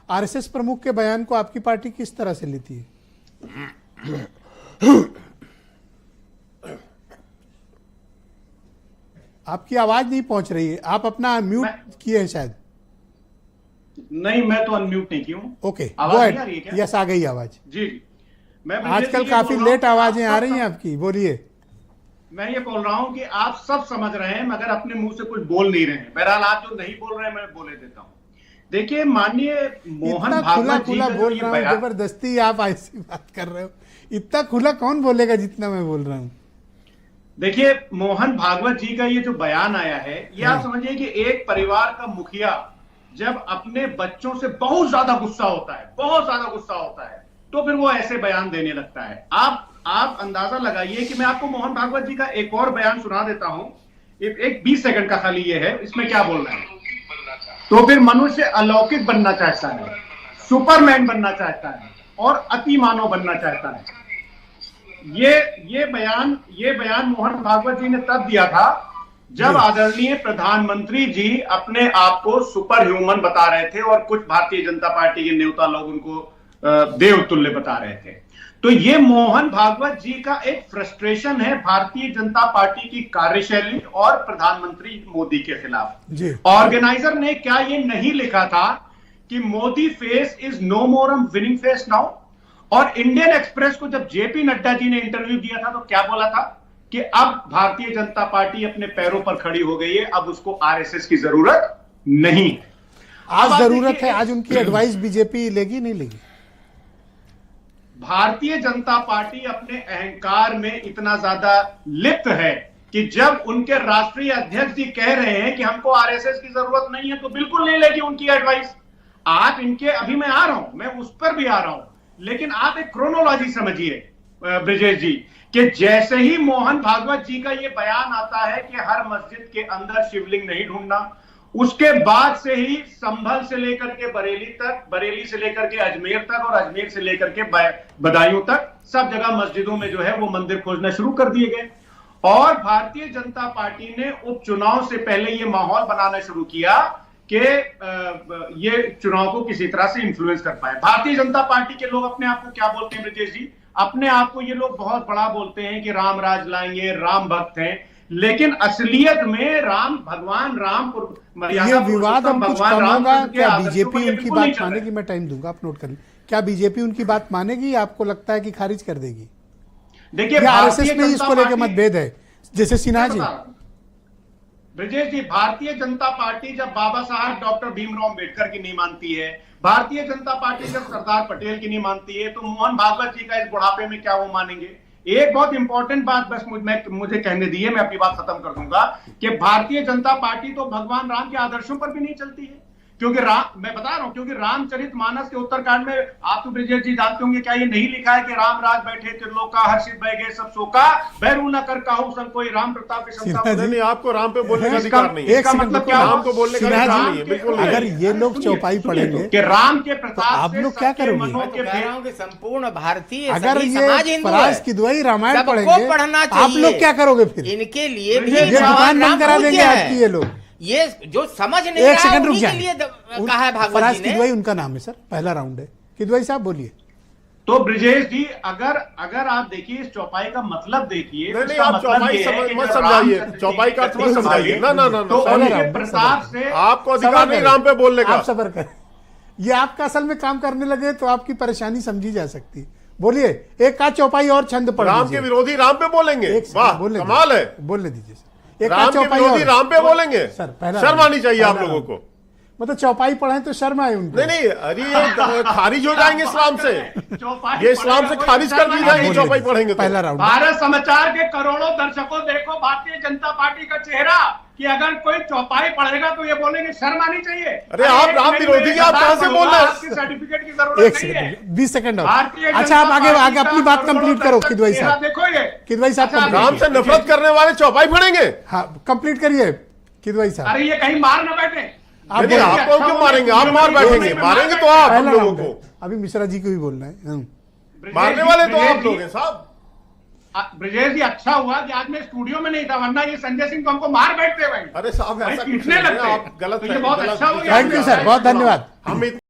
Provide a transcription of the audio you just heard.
RSS प्रमुख के बयान को आपकी पार्टी किस तरह से लेती है? आपकी आवाज नहीं पहुंच रही है, आप अपना म्यूट किए हैं शायद। नहीं, मैं तो अनम्यूट नहीं किया हूं। Okay, go ahead. यस, आ गई आवाज। जी, मैं आजकल काफी लेट आवाजें आ रही हैं आपकी, बोलिए। मैं ये बोल रहा हूं कि आप सब समझ रहे हैं मगर अपने मुंह से कुछ बोल नहीं रहे हैं। बहरहाल आप जो नहीं बोल रहे हैं मैं बोले देता हूं। देखिए, माननीय मोहन भागवत जी का बोल रहा हूं, जबरदस्ती आप ऐसी बात कर रहे हो। इतना खुला कौन बोलेगा जितना मैं बोल रहा हूं। देखिए, मोहन भागवत जी का ये जो बयान आया है, ये आप समझिए कि एक परिवार का मुखिया जब अपने बच्चों से बहुत ज्यादा गुस्सा होता है, बहुत ज्यादा गुस्सा होता है, तो फिर वो ऐसे बयान देने लगता है। आप अंदाजा लगाइए कि मैं आपको मोहन भागवत जी का एक और बयान सुना देता हूं। एक 20 सेकंड का खाली ये है, इसमें क्या बोल रहे हैं। तो फिर मनुष्य अलौकिक बनना चाहता है, सुपरमैन बनना चाहता है और अति मानव बनना चाहता है। ये बयान मोहन भागवत जी ने तब दिया था जब आदरणीय प्रधानमंत्री जी अपने आप को सुपर ह्यूमन बता रहे थे और कुछ भारतीय जनता पार्टी के नेता लोग उनको देवतुल्य बता रहे थे। तो ये मोहन भागवत जी का एक फ्रस्ट्रेशन है भारतीय जनता पार्टी की कार्यशैली और प्रधानमंत्री मोदी के खिलाफ। ऑर्गेनाइजर ने क्या ये नहीं लिखा था कि Modi face is no more winning face now. और इंडियन एक्सप्रेस को जब जेपी नड्डा जी ने इंटरव्यू दिया था तो क्या बोला था कि अब भारतीय जनता पार्टी अपने पैरों पर खड़ी हो गई है, अब उसको आरएसएस की जरूरत नहीं है। आज जरूरत है। आज उनकी एडवाइस बीजेपी लेगी नहीं लेगी? भारतीय जनता पार्टी अपने अहंकार में इतना ज्यादा लिप्त है कि जब उनके राष्ट्रीय अध्यक्ष जी कह रहे हैं कि हमको आरएसएस की जरूरत नहीं है तो बिल्कुल नहीं लेगी उनकी एडवाइस। आप इनके, अभी मैं आ रहा हूं, मैं उस पर भी आ रहा हूं, लेकिन आप एक क्रोनोलॉजी समझिए ब्रिजेश जी, कि जैसे ही मोहन भागवत जी का यह बयान आता है कि हर मस्जिद के अंदर शिवलिंग नहीं ढूंढना, उसके बाद से ही संभल से लेकर के बरेली तक, बरेली से लेकर के अजमेर तक और अजमेर से लेकर के बदायूं तक सब जगह मस्जिदों में जो है वो मंदिर खोजना शुरू कर दिए गए। और भारतीय जनता पार्टी ने उपचुनाव से पहले ये माहौल बनाना शुरू किया कि ये चुनाव को किसी तरह से इंफ्लुएंस कर पाए। भारतीय जनता पार्टी के लोग अपने आप को क्या बोलते हैं ब्रिजेश जी? अपने आप को ये लोग बहुत बड़ा बोलते हैं कि राम राज लाएंगे, राम भक्त हैं, लेकिन असलियत में राम, भगवान राम ये विवाद अब कुछ कम होगा क्या? बीजेपी उनकी बात मानेगी? मैं टाइम दूंगा, आप नोट कर लीजिए। क्या बीजेपी उनकी बात मानेगी? आपको लगता है कि खारिज कर देगी? देखिए, आरएसएस में इसको लेकर मतभेद है, जैसे सिन्हा जी। ब्रिजेश जी, भारतीय जनता पार्टी जब बाबा साहब डॉक्टर भीमराव अंबेडकर की नहीं मानती है, भारतीय जनता पार्टी जब सरदार पटेल की नहीं मानती है, तो मोहन भागवत जी का इस बुढ़ापे में क्या वो मानेंगे? एक बहुत इंपॉर्टेंट बात बस मुझे कहने दीजिए, मैं अपनी बात खत्म कर दूंगा, कि भारतीय जनता पार्टी तो भगवान राम के आदर्शों पर भी नहीं चलती है। क्योंकि मैं बता रहा हूं, क्योंकि रामचरितमानस के उत्तरकांड में आप तो ब्रिजेश जी जानते होंगे, क्या ये नहीं लिखा है कि राम राज बैठे त्रिलोका, हर्षित बह गए सब शोका, बैरू न कर काहू संग कोई, राम प्रताप की क्षमता नहीं। आपको राम पे बोलने का अधिकार नहीं है। इसका मतलब क्या? राम को बोलने का अधिकार नहीं है, बिल्कुल। अगर ये लोग चौपाई पढ़ेंगे कि राम के प्रताप, आप लोग क्या करोगे? संपूर्ण भारतीय अगर ये फराज किदवई रामायण पढ़ेंगे, आप लोग क्या करोगे फिर? इनके लिए भी दुकान बंद करा देंगे आपकी ये लोग। ये जो समझ नहीं एक सेकंड रुक जाए, कहा है भागवत फराज जी ने। किदवई उनका नाम है सर, पहला राउंड है। किदवई साहब बोलिए। तो ब्रिजेश जी, अगर आप देखिए इस चौपाई का मतलब देखिए, नहीं, आप चौपाई मत समझाइए, चौपाई का अर्थ मत समझाइए। ना ना ना, प्रताप से आपको अधिकार नहीं राम पे बोलने का। आप सबर करें, ये आपका असल में काम करने लगे तो आपकी परेशानी समझी जा सकती है। बोलिए, एक का चौपाई और छंद पढ़ राम के विरोधी राम पे बोलेंगे? वाह, कमाल है। बोलने दीजिए। राम के विरोधी राम पे बोलेंगे? सर, पहला शर्म आनी चाहिए आप लोगों को। मतलब चौपाई पढ़े तो शर्म आए उनको? नहीं, अरे ये खारिज हो जाएंगे इस्लाम से, ये इस्लाम से खारिज कर दी जाएगी चौपाई पढ़ेंगे। पहला राउंड। भारत समाचार के करोड़ों दर्शकों, देखो भारतीय जनता पार्टी का चेहरा, कि अगर कोई चौपाई पढ़ेगा तो ये बोलेंगे शर्म आनी चाहिए। अरे आप राम विरोधी, आप कहां से बोल रहे हैं? आपकी सर्टिफिकेट की जरूरत नहीं है। 20 सेकंड और। अच्छा, आप आगे अपनी बात कंप्लीट करो किदवई साहब। देखो ये किदवई साहब, राम से नफरत करने वाले चौपाई पढ़ेंगे? हाँ, कंप्लीट करिए किदवई साहब। अरे ये कहीं मार ना बैठे। आपको क्यों मारेंगे? आप मार बैठेंगे? मारेंगे तो आप हम लोगों को। अभी मिश्रा जी को भी बोलना है। मारने वाले तो आप लोग हैं साहब। ब्रिजेश जी, अच्छा हुआ कि आज मैं स्टूडियो में नहीं था, वरना ये संजय सिंह को हमको मार बैठते भाई। अरे साहब, ऐसा पीटने लगते। आप गलत। बहुत अच्छा हो गया। थैंक यू सर, बहुत धन्यवाद। हम